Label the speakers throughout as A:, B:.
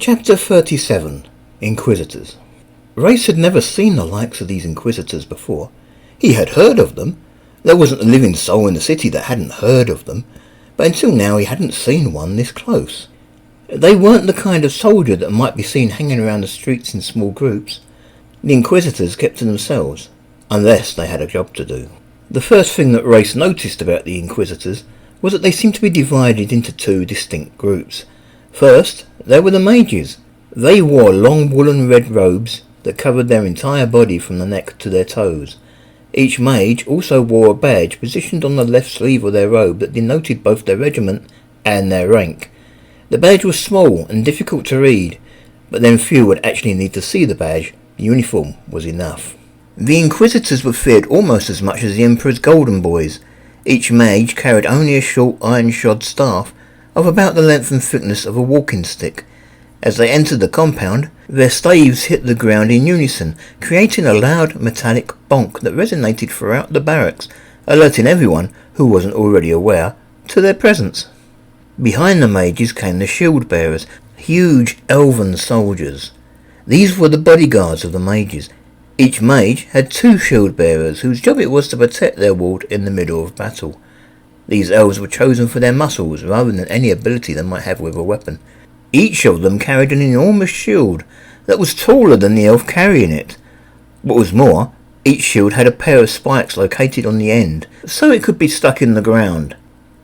A: Chapter 37. Inquisitors. Reyes had never seen the likes of these Inquisitors before. He had heard of them. There wasn't a living soul in the city that hadn't heard of them, but until now he hadn't seen one this close. They weren't the kind of soldier that might be seen hanging around the streets in small groups. The Inquisitors kept to themselves, unless they had a job to do. The first thing that Reyes noticed about the Inquisitors was that they seemed to be divided into two distinct groups. First, there were the mages. They wore long woolen red robes that covered their entire body from the neck to their toes. Each mage also wore a badge positioned on the left sleeve of their robe that denoted both their regiment and their rank. The badge was small and difficult to read, but then few would actually need to see the badge. The uniform was enough. The Inquisitors were feared almost as much as the Emperor's golden boys. Each mage carried only a short iron-shod staff of about the length and thickness of a walking stick. As they entered the compound, their staves hit the ground in unison, creating a loud metallic bonk that resonated throughout the barracks, alerting everyone who wasn't already aware to their presence. Behind the mages came the shield bearers, huge elven soldiers. These were the bodyguards of the mages. Each mage had two shield bearers whose job it was to protect their ward in the middle of battle. These elves were chosen for their muscles rather than any ability they might have with a weapon. Each of them carried an enormous shield that was taller than the elf carrying it. What was more, each shield had a pair of spikes located on the end, so it could be stuck in the ground.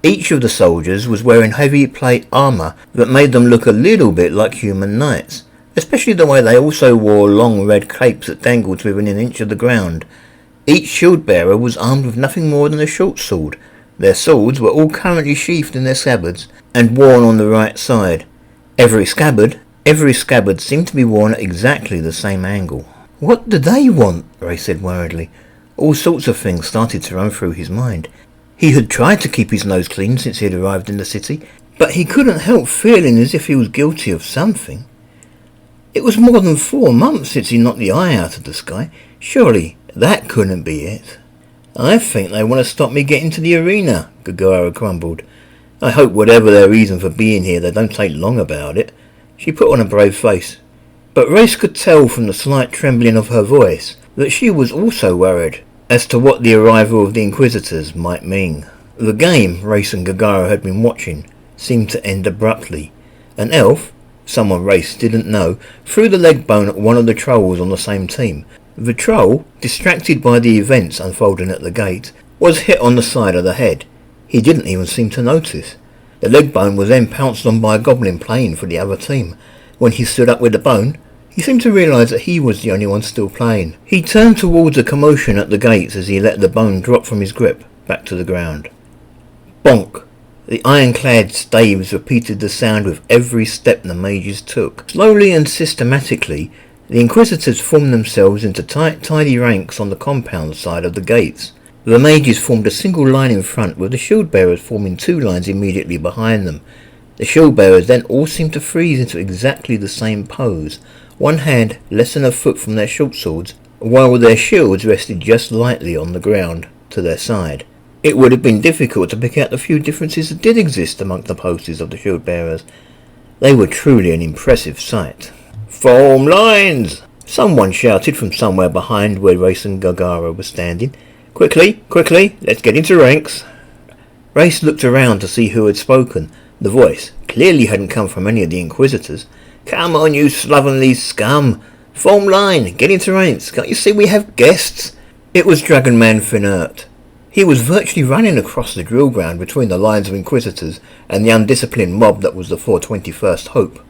A: Each of the soldiers was wearing heavy plate armour that made them look a little bit like human knights, especially the way they also wore long red capes that dangled to within an inch of the ground. Each shield bearer was armed with nothing more than a short sword. Their swords were all currently sheathed in their scabbards and worn on the right side. Every scabbard seemed to be worn at exactly the same angle. What do they want? Ray said worriedly. All sorts of things started to run through his mind. He had tried to keep his nose clean since he had arrived in the city, but he couldn't help feeling as if he was guilty of something. It was more than 4 months since he knocked the eye out of the sky. Surely that couldn't be it. I think they want to stop me getting to the arena, Gagara grumbled. I hope whatever their reason for being here, they don't take long about it. She put on a brave face, but Reyes could tell from the slight trembling of her voice that she was also worried as to what the arrival of the Inquisitors might mean. The game Reyes and Gagara had been watching seemed to end abruptly. An elf, someone Reyes didn't know, threw the leg bone at one of the trolls on the same team. The troll, distracted by the events unfolding at the gate, was hit on the side of the head. He didn't even seem to notice. The leg bone was then pounced on by a goblin playing for the other team. When he stood up with the bone, he seemed to realise that he was the only one still playing. He turned towards a commotion at the gates as he let the bone drop from his grip back to the ground. Bonk! The ironclad staves repeated the sound with every step the mages took. Slowly and systematically, the Inquisitors formed themselves into tidy ranks on the compound side of the gates. The mages formed a single line in front, with the shield bearers forming 2 lines immediately behind them. The shield bearers then all seemed to freeze into exactly the same pose, one hand less than a foot from their short swords, while their shields rested just lightly on the ground to their side. It would have been difficult to pick out the few differences that did exist among the poses of the shield bearers. They were truly an impressive sight. "Form lines!" Someone shouted from somewhere behind where Reyes and Gagara were standing. Quickly, let's get into ranks." Reyes looked around to see who had spoken. The voice clearly hadn't come from any of the Inquisitors. "Come on, you slovenly scum! Form line, get into ranks. Can't you see we have guests?" It was Dragonman Finert. He was virtually running across the drill ground between the lines of Inquisitors and the undisciplined mob that was the 421st Hope.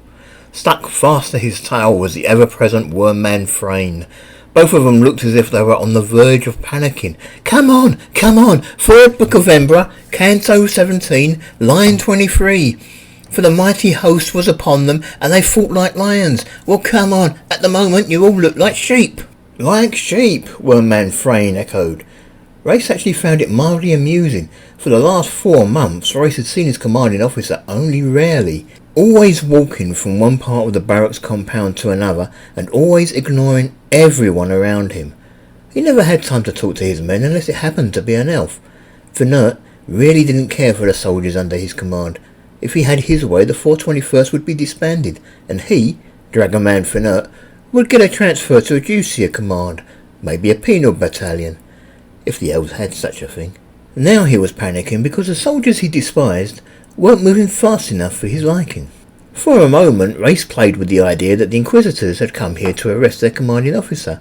A: Stuck fast to his tail was the ever-present Wormman Frayne. Both of them looked as if they were on the verge of panicking. Come on! 3rd Book of Embra, Canto 17, line 23. For the mighty host was upon them, and they fought like lions. Well, come on, at the moment you all look like sheep. Like sheep, Wormman Frayne echoed. Reyes actually found it mildly amusing. For the last 4 months, Reyes had seen his commanding officer only rarely, always walking from one part of the barracks compound to another, and always ignoring everyone around him. He never had time to talk to his men unless it happened to be an elf. Finert really didn't care for the soldiers under his command. If he had his way, the 421st would be disbanded, and he, Dragonman Finert, would get a transfer to a juicier command, maybe a penal battalion, if the elves had such a thing. Now he was panicking because the soldiers he despised weren't moving fast enough for his liking. For a moment, Reyes played with the idea that the Inquisitors had come here to arrest their commanding officer.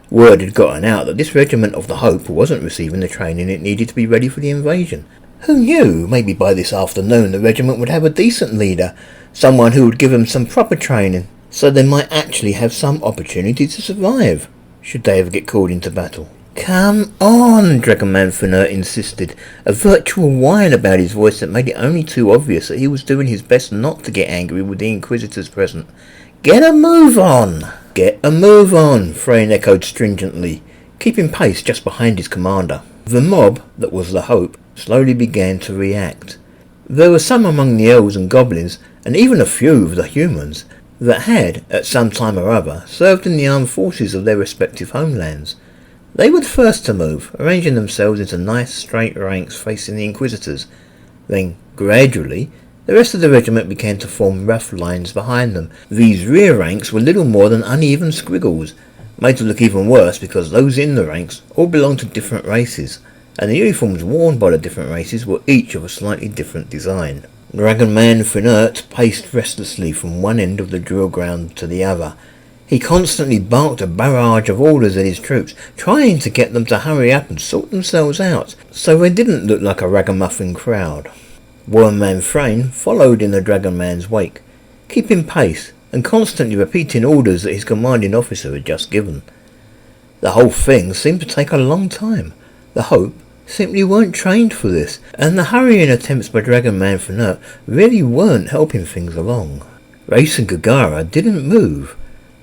A: Word had gotten out that this regiment of the Hope wasn't receiving the training it needed to be ready for the invasion. Who knew? Maybe by this afternoon the regiment would have a decent leader, someone who would give them some proper training, so they might actually have some opportunity to survive, should they ever get called into battle. Come on, Dragonman Finert insisted, a virtual whine about his voice that made it only too obvious that he was doing his best not to get angry with the Inquisitors present. Get a move on! Get a move on, Thrain echoed stringently, keeping pace just behind his commander. The mob, that was the Hope, slowly began to react. There were some among the elves and goblins, and even a few of the humans, that had, at some time or other, served in the armed forces of their respective homelands. They were the first to move, arranging themselves into nice straight ranks facing the Inquisitors. Then, gradually, the rest of the regiment began to form rough lines behind them. These rear ranks were little more than uneven squiggles, made to look even worse because those in the ranks all belonged to different races, and the uniforms worn by the different races were each of a slightly different design. Dragonman Finert paced restlessly from one end of the drill ground to the other. He constantly barked a barrage of orders at his troops, trying to get them to hurry up and sort themselves out, so they didn't look like a ragamuffin crowd. Wormman Thrain followed in the Dragonman's wake, keeping pace and constantly repeating orders that his commanding officer had just given. The whole thing seemed to take a long time. The Hope simply weren't trained for this, and the hurrying attempts by Dragonman Finert really weren't helping things along. Reyes and Gagara didn't move.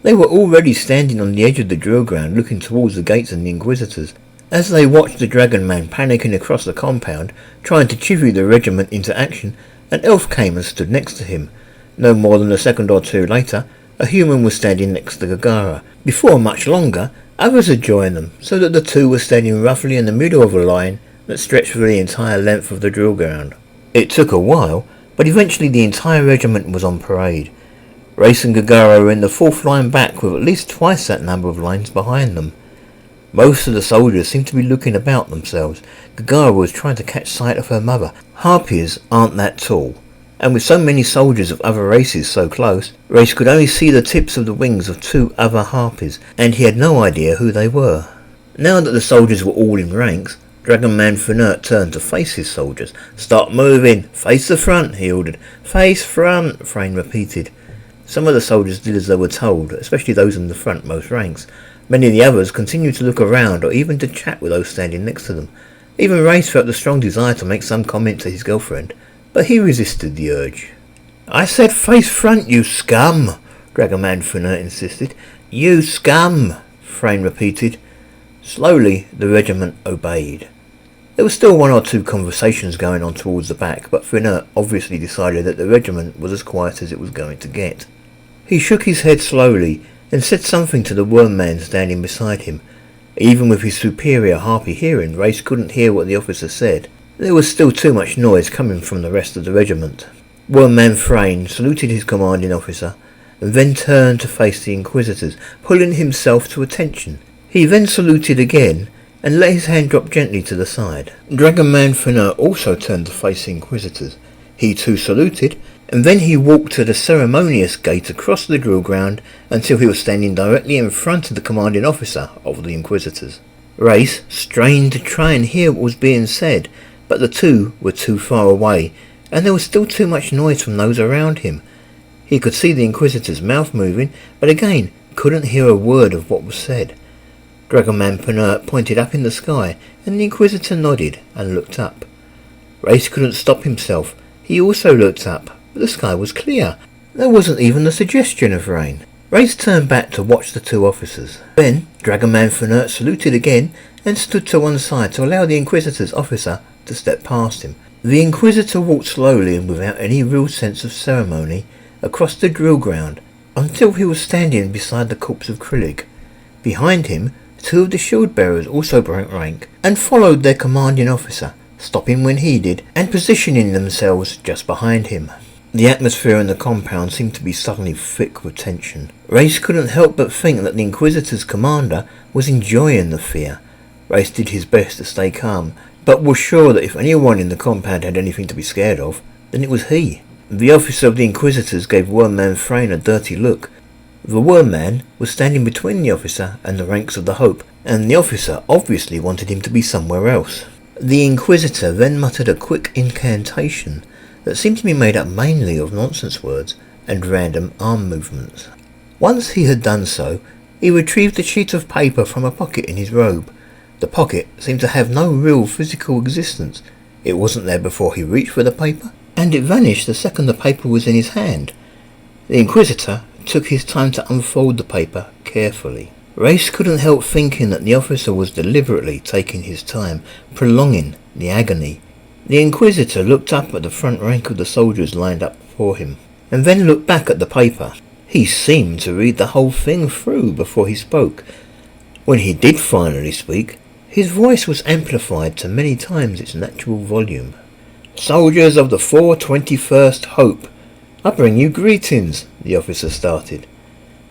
A: They were already standing on the edge of the drill ground looking towards the gates and the Inquisitors. As they watched the Dragonman panicking across the compound, trying to chivvy the regiment into action, an elf came and stood next to him. No more than a second or two later, a human was standing next to Gagara. Before much longer, others had joined them, so that the two were standing roughly in the middle of a line that stretched for the entire length of the drill ground. It took a while, but eventually the entire regiment was on parade. Reyes and Gagara were in the fourth line back with at least twice that number of lines behind them. Most of the soldiers seemed to be looking about themselves. Gagara was trying to catch sight of her mother. Harpies aren't that tall, and with so many soldiers of other races so close, Reyes could only see the tips of the wings of two other harpies, and he had no idea who they were. Now that the soldiers were all in ranks, Dragonman Finert turned to face his soldiers. "Stop moving! Face the front!" he ordered. "Face front!" Thrain repeated. Some of the soldiers did as they were told, especially those in the frontmost ranks. Many of the others continued to look around or even to chat with those standing next to them. Even Reyes felt the strong desire to make some comment to his girlfriend, but he resisted the urge. "I said face front, you scum!" Dragonman Finert insisted. "You scum!" Thrain repeated. Slowly the regiment obeyed. There was still one or two conversations going on towards the back, but Finert obviously decided that the regiment was as quiet as it was going to get. He shook his head slowly and said something to the worm-man standing beside him. Even with his superior harpy hearing, Reyes couldn't hear what the officer said. There was still too much noise coming from the rest of the regiment. Worm-man Thrain saluted his commanding officer and then turned to face the Inquisitors, pulling himself to attention. He then saluted again and let his hand drop gently to the side. Dragonman Finert also turned to face the Inquisitors. He too saluted, and then he walked to the ceremonious gate across the drill ground until he was standing directly in front of the commanding officer of the Inquisitors. Reyes strained to try and hear what was being said, but the two were too far away, and there was still too much noise from those around him. He could see the Inquisitor's mouth moving, but again couldn't hear a word of what was said. Dragonman Finert pointed up in the sky, and the Inquisitor nodded and looked up. Reyes couldn't stop himself. He also looked up, but the sky was clear. There wasn't even a suggestion of rain. Reyes turned back to watch the two officers. Then Dragonman Finert saluted again and stood to one side to allow the Inquisitor's officer to step past him. The Inquisitor walked slowly and without any real sense of ceremony across the drill ground until he was standing beside the corpse of Krillig. Behind him, two of the shield bearers also broke rank and followed their commanding officer, stopping when he did and positioning themselves just behind him. The atmosphere in the compound seemed to be suddenly thick with tension. Reyes couldn't help but think that the Inquisitors' commander was enjoying the fear. Reyes did his best to stay calm, but was sure that if anyone in the compound had anything to be scared of, then it was he. The officer of the Inquisitors gave Wormman Frayne a dirty look. The Wormman was standing between the officer and the ranks of the Hope, and the officer obviously wanted him to be somewhere else. The Inquisitor then muttered a quick incantation that seemed to be made up mainly of nonsense words and random arm movements. Once he had done so, he retrieved a sheet of paper from a pocket in his robe. The pocket seemed to have no real physical existence. It wasn't there before he reached for the paper, and it vanished the second the paper was in his hand. The Inquisitor took his time to unfold the paper carefully. Reyes couldn't help thinking that the officer was deliberately taking his time, prolonging the agony. The Inquisitor looked up at the front rank of the soldiers lined up before him, and then looked back at the paper. He seemed to read the whole thing through before he spoke. When he did finally speak, his voice was amplified to many times its natural volume. "Soldiers of the 421st Hope, I bring you greetings," the officer started.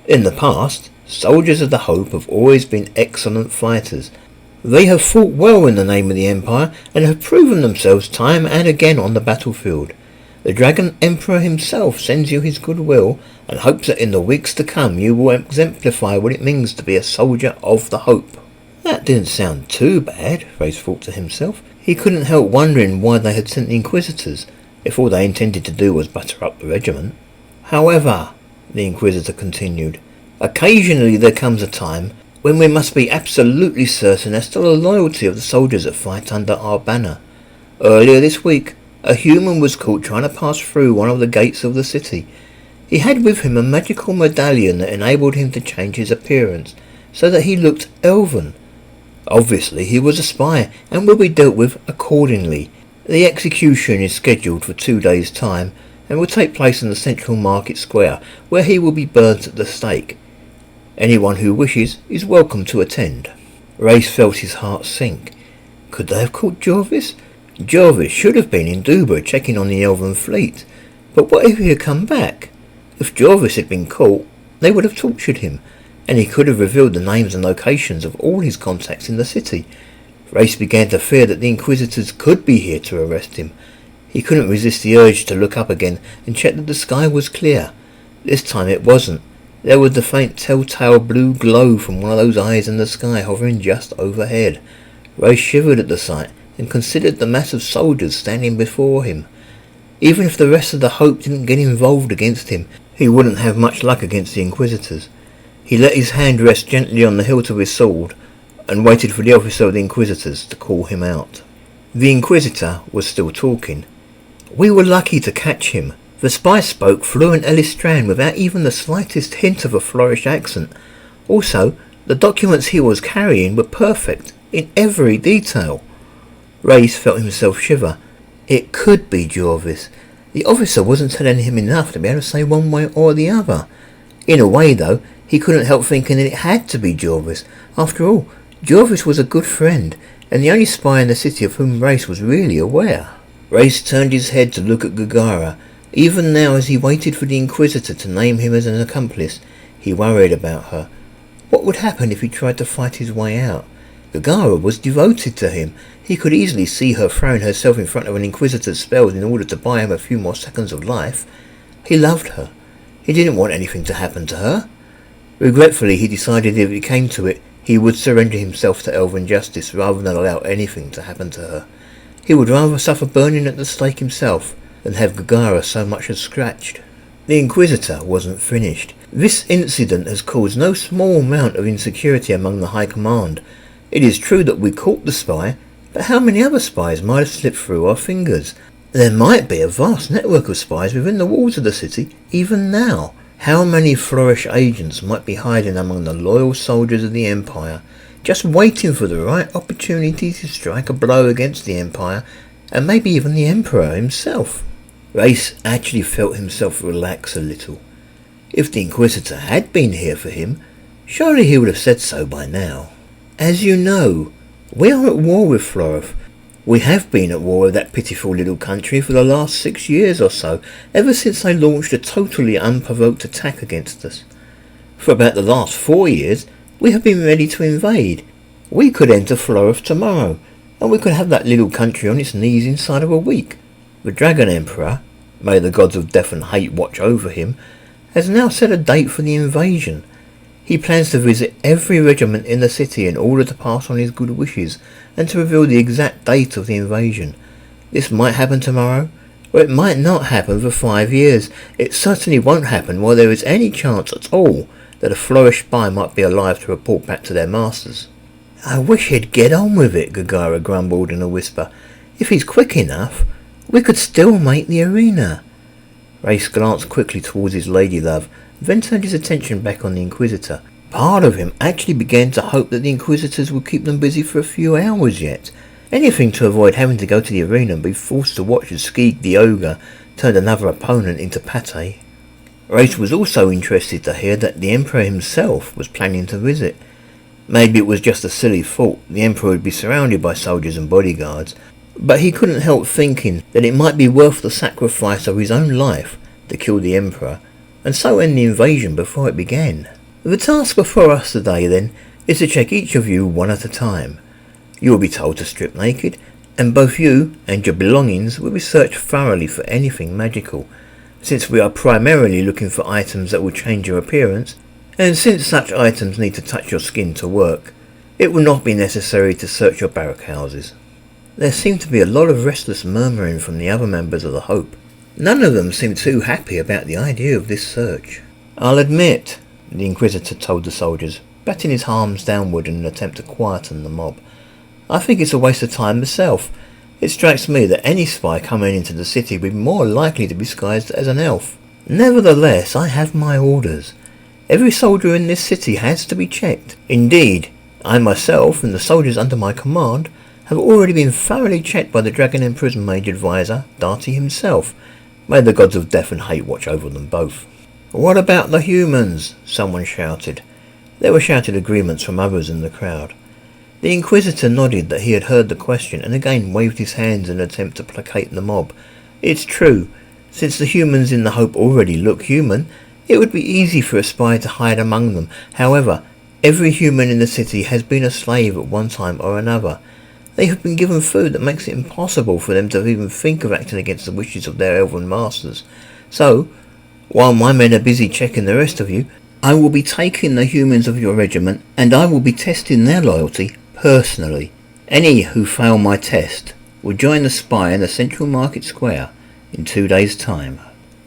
A: "In the past, soldiers of the Hope have always been excellent fighters. They have fought well in the name of the Empire and have proven themselves time and again on the battlefield. The Dragon Emperor himself sends you his goodwill and hopes that in the weeks to come you will exemplify what it means to be a soldier of the Hope." That didn't sound too bad, Reyes thought to himself. He couldn't help wondering why they had sent the Inquisitors, if all they intended to do was butter up the regiment. "However," the Inquisitor continued, "occasionally there comes a time when we must be absolutely certain as to the loyalty of the soldiers that fight under our banner. Earlier this week, a human was caught trying to pass through one of the gates of the city. He had with him a magical medallion that enabled him to change his appearance, so that he looked elven. Obviously he was a spy, and will be dealt with accordingly. The execution is scheduled for 2 days' time, and will take place in the central market square, where he will be burnt at the stake. Anyone who wishes is welcome to attend." Reyes felt his heart sink. Could they have caught Jorvis? Jorvis should have been in Duba checking on the elven fleet. But what if he had come back? If Jorvis had been caught, they would have tortured him, and he could have revealed the names and locations of all his contacts in the city. Reyes began to fear that the Inquisitors could be here to arrest him. He couldn't resist the urge to look up again and check that the sky was clear. This time it wasn't. There was the faint telltale blue glow from one of those eyes in the sky hovering just overhead. Reyes shivered at the sight and considered the mass of soldiers standing before him. Even if the rest of the Hope didn't get involved against him, he wouldn't have much luck against the Inquisitors. He let his hand rest gently on the hilt of his sword and waited for the officer of the Inquisitors to call him out. The Inquisitor was still talking. "We were lucky to catch him. The spy spoke fluent Elistran without even the slightest hint of a Florish accent. Also, the documents he was carrying were perfect in every detail." Reyes felt himself shiver. It could be Jorvis. The officer wasn't telling him enough to be able to say one way or the other. In a way, though, he couldn't help thinking that it had to be Jorvis. After all, Jorvis was a good friend, and the only spy in the city of whom Reyes was really aware. Reyes turned his head to look at Gagara. Even now, as he waited for the Inquisitor to name him as an accomplice, he worried about her. What would happen if he tried to fight his way out? Gagara was devoted to him. He could easily see her throwing herself in front of an Inquisitor's spells in order to buy him a few more seconds of life. He loved her. He didn't want anything to happen to her. Regretfully, he decided if it came to it, he would surrender himself to elven justice rather than allow anything to happen to her. He would rather suffer burning at the stake himself than have Gagara so much as scratched. The Inquisitor wasn't finished. This incident has caused no small amount of insecurity among the High Command. It is true that we caught the spy, but how many other spies might have slipped through our fingers? There might be a vast network of spies within the walls of the city, even now. How many Flourish agents might be hiding among the loyal soldiers of the Empire, just waiting for the right opportunity to strike a blow against the Empire, and maybe even the Emperor himself? Reyes actually felt himself relax a little. If the Inquisitor had been here for him, surely he would have said so by now. "As you know, we are at war with Florif. We have been at war with that pitiful little country for the last 6 years or so, ever since they launched a totally unprovoked attack against us. For about the last 4 years, we have been ready to invade. We could enter Floreth tomorrow, and we could have that little country on its knees inside of a week. The Dragon Emperor, may the gods of death and hate watch over him, has now set a date for the invasion. He plans to visit every regiment in the city in order to pass on his good wishes and to reveal the exact date of the invasion. This might happen tomorrow, or it might not happen for 5 years. It certainly won't happen while there is any chance at all that a Floreth spy might be alive to report back to their masters. I wish he'd get on with it, Gagara grumbled in a whisper. If he's quick enough, we could still make the arena. Reyes glanced quickly towards his ladylove, then turned his attention back on the Inquisitor. Part of him actually began to hope that the Inquisitors would keep them busy for a few hours yet. Anything to avoid having to go to the arena and be forced to watch as Skeeg the Ogre turned another opponent into pate. Reyes was also interested to hear that the Emperor himself was planning to visit. Maybe it was just a silly thought, the Emperor would be surrounded by soldiers and bodyguards, but he couldn't help thinking that it might be worth the sacrifice of his own life to kill the Emperor, and so end the invasion before it began. The task before us today, then, is to check each of you one at a time. You will be told to strip naked, and both you and your belongings will be searched thoroughly for anything magical. Since we are primarily looking for items that will change your appearance, and since such items need to touch your skin to work, it will not be necessary to search your barrack houses. There seemed to be a lot of restless murmuring from the other members of the Hope. None of them seemed too happy about the idea of this search. I'll admit, the Inquisitor told the soldiers, batting his arms downward in an attempt to quieten the mob. I think it's a waste of time myself. It strikes me that any spy coming into the city would be more likely to be disguised as an elf. Nevertheless, I have my orders. Every soldier in this city has to be checked. Indeed, I myself and the soldiers under my command have already been thoroughly checked by the Dragon Emperor's mage advisor, Darty himself. May the gods of death and hate watch over them both. What about the humans? Someone shouted. There were shouted agreements from others in the crowd. The Inquisitor nodded that he had heard the question and again waved his hands in an attempt to placate the mob. It's true. Since the humans in the Hope already look human, it would be easy for a spy to hide among them. However, every human in the city has been a slave at one time or another. They have been given food that makes it impossible for them to even think of acting against the wishes of their elven masters. So, while my men are busy checking the rest of you, I will be taking the humans of your regiment and I will be testing their loyalty personally. Any who fail my test will join the spy in the central market square in 2 days' time.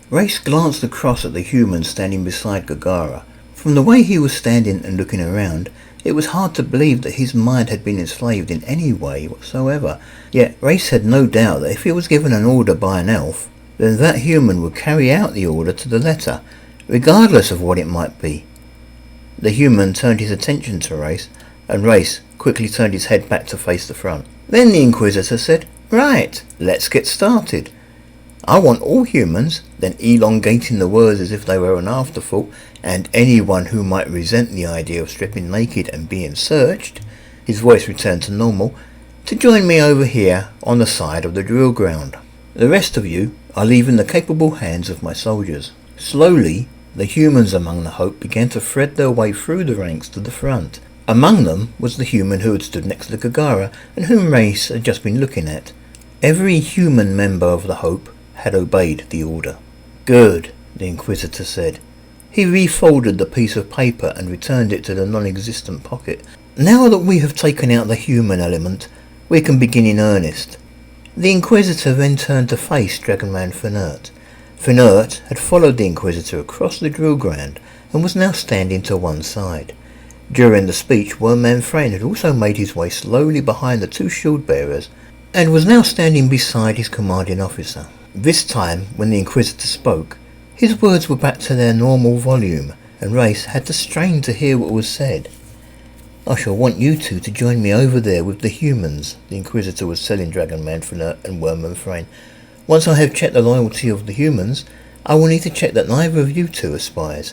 A: Reyes glanced across at the human standing beside Gagara. From the way he was standing and looking around, it was hard to believe that his mind had been enslaved in any way whatsoever. Yet Reyes had no doubt that if he was given an order by an elf, then that human would carry out the order to the letter, regardless of what it might be. The human turned his attention to Reyes, and Reyes quickly turned his head back to face the front. Then the Inquisitor said, "Right, let's get started. I want all humans," then elongating the words as if they were an afterthought, "and anyone who might resent the idea of stripping naked and being searched," his voice returned to normal, "to join me over here on the side of the drill ground. The rest of you I leave in the capable hands of my soldiers." Slowly, the humans among the Hope began to thread their way through the ranks to the front. Among them was the human who had stood next to Gagara and whom Reyes had just been looking at. Every human member of the Hope had obeyed the order. "Good," the Inquisitor said. He refolded the piece of paper and returned it to the non-existent pocket. "Now that we have taken out the human element, we can begin in earnest." The Inquisitor then turned to face Dragonman Fenert. Fenert had followed the Inquisitor across the drill ground and was now standing to one side. During the speech, Wormman Frayne had also made his way slowly behind the two shield bearers and was now standing beside his commanding officer. This time, when the Inquisitor spoke, his words were back to their normal volume, and Reyes had to strain to hear what was said. "I shall want you two to join me over there with the humans," the Inquisitor was telling Dragonman Fenert and Wormman Frayne. "Once I have checked the loyalty of the humans, I will need to check that neither of you two are spies.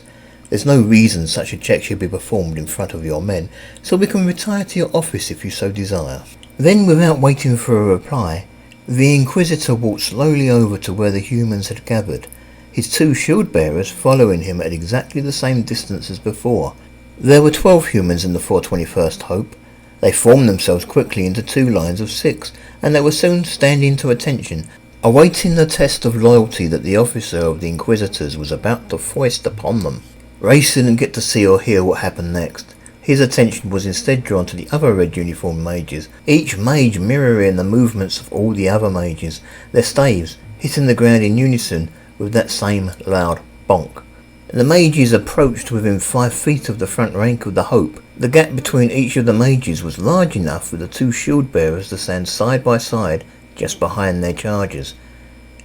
A: There's no reason such a check should be performed in front of your men, so we can retire to your office if you so desire." Then, without waiting for a reply, the Inquisitor walked slowly over to where the humans had gathered, his 2 shield-bearers following him at exactly the same distance as before. There were 12 humans in the 421st Hope. They formed themselves quickly into 2 lines of 6, and they were soon standing to attention, awaiting the test of loyalty that the officer of the Inquisitors was about to foist upon them. Reyes didn't get to see or hear what happened next. His attention was instead drawn to the other red-uniformed mages, each mage mirroring the movements of all the other mages, their staves hitting the ground in unison with that same loud bonk. The mages approached within 5 feet of the front rank of the Hope. The gap between each of the mages was large enough for the 2 shield-bearers to stand side by side just behind their chargers.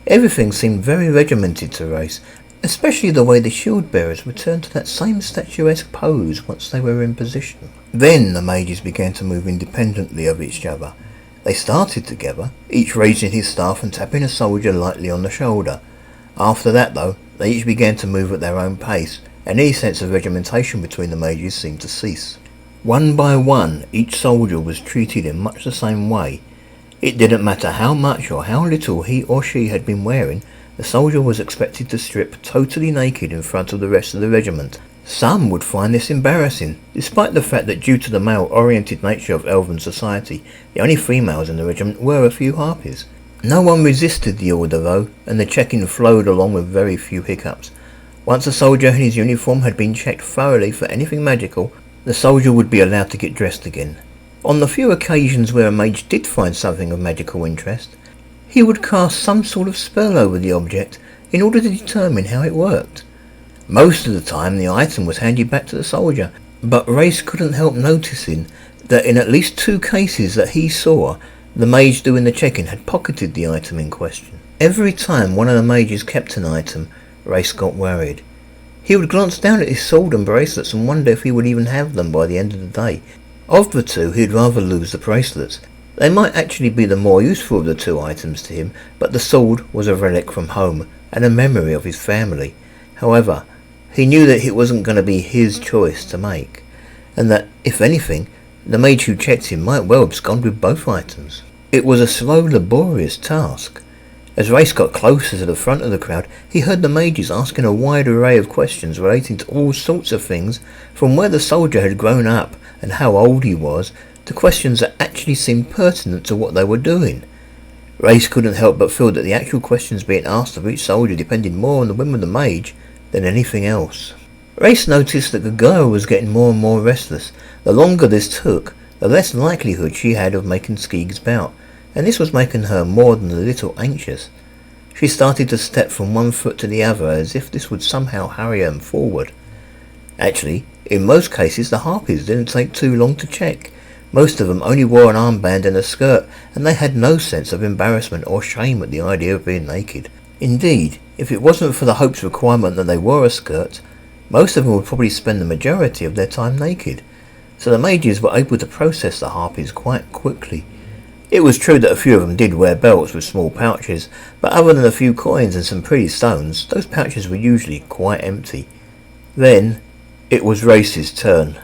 A: Everything seemed very regimented to Reyes, especially the way the shield-bearers returned to that same statuesque pose once they were in position. Then the mages began to move independently of each other. They started together, each raising his staff and tapping a soldier lightly on the shoulder. After that, though, they each began to move at their own pace, and any sense of regimentation between the mages seemed to cease. One by one, each soldier was treated in much the same way. It didn't matter how much or how little he or she had been wearing, the soldier was expected to strip totally naked in front of the rest of the regiment. Some would find this embarrassing, despite the fact that due to the male-oriented nature of elven society, the only females in the regiment were a few harpies. No one resisted the order though, and the checking flowed along with very few hiccups. Once a soldier in his uniform had been checked thoroughly for anything magical, the soldier would be allowed to get dressed again. On the few occasions where a mage did find something of magical interest, he would cast some sort of spell over the object in order to determine how it worked. Most of the time the item was handed back to the soldier, but Reyes couldn't help noticing that in at least 2 cases that he saw, the mage doing the checking had pocketed the item in question. Every time one of the mages kept an item, Reyes got worried. He would glance down at his sword and bracelets and wonder if he would even have them by the end of the day. Of the 2, he'd rather lose the bracelets. They might actually be the more useful of the 2 items to him, but the sword was a relic from home and a memory of his family. However, he knew that it wasn't going to be his choice to make, and that, if anything, the mage who checked him might well abscond with both items. It was a slow, laborious task. As Reyes got closer to the front of the crowd, he heard the mages asking a wide array of questions relating to all sorts of things, from where the soldier had grown up and how old he was, to questions that actually seemed pertinent to what they were doing. Reyes couldn't help but feel that the actual questions being asked of each soldier depended more on the whim of the mage than anything else. Reyes noticed that the girl was getting more and more restless. The longer this took, the less likelihood she had of making Skeeg's bout, and this was making her more than a little anxious. She started to step from one foot to the other as if this would somehow hurry them forward. Actually, in most cases the harpies didn't take too long to check. Most of them only wore an armband and a skirt, and they had no sense of embarrassment or shame at the idea of being naked. Indeed, if it wasn't for the Hope's requirement that they wore a skirt, most of them would probably spend the majority of their time naked, so the mages were able to process the harpies quite quickly. It was true that a few of them did wear belts with small pouches, but other than a few coins and some pretty stones, those pouches were usually quite empty. Then, it was Reyes' turn.